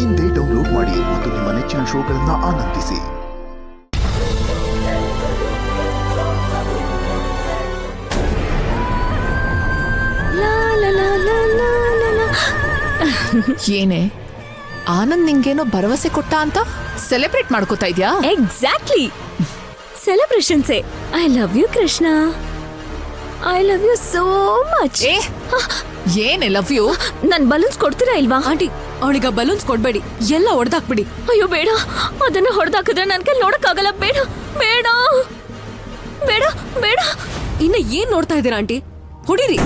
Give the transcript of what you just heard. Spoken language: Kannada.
ಇಂದೇ ಡೌನ್ಲೋಡ್ ಮಾಡಿ ಮತ್ತು ನಿಮ್ಮ ನೆಚ್ಚಿನ ಶೋಗಳನ್ನ ಆನಂದಿಸಿ. ಏನೇ ಆನಂದ್ ನಿಂಗೇನೋ ಭರವಸೆ ಕೊಟ್ಟ ಅಂತ ಸೆಲೆಬ್ರೇಟ್ ಮಾಡ್ಕೋತಾ ಇದ್ಯಾ? ಎಕ್ಸಾಕ್ಟ್ಲಿ, ಸೆಲೆಬ್ರೇಷನ್ಸೇ. I love you Krishna, I love you so much. ಏನೇ ಲವ್ ಯು? ನನ್ ಬಲೂನ್ಸ್ ಕೊಡ್ತೀರಾ ಇಲ್ವಾ? ಆಂಟಿ, ಅವಳಿಗ ಬಲೂನ್ಸ್ ಕೊಡ್ಬೇಡಿ, ಎಲ್ಲ ಹೊಡೆದಾಕ್ಬಿಡಿ. ಅಯ್ಯೋ ಬೇಡ, ಅದನ್ನ ಹೊಡೆದಾಕಿದ್ರೆ ನನ್ ಕೈ ನೋಡಕ್ಕಾಗಲ್ಲ. ಬೇಡ ಬೇಡ ಬೇಡ ಬೇಡ. ಇನ್ನ ಏನ್ ನೋಡ್ತಾ ಇದ್ದೀರಾ ಆಂಟಿ? ಹೊಡಿರಿ.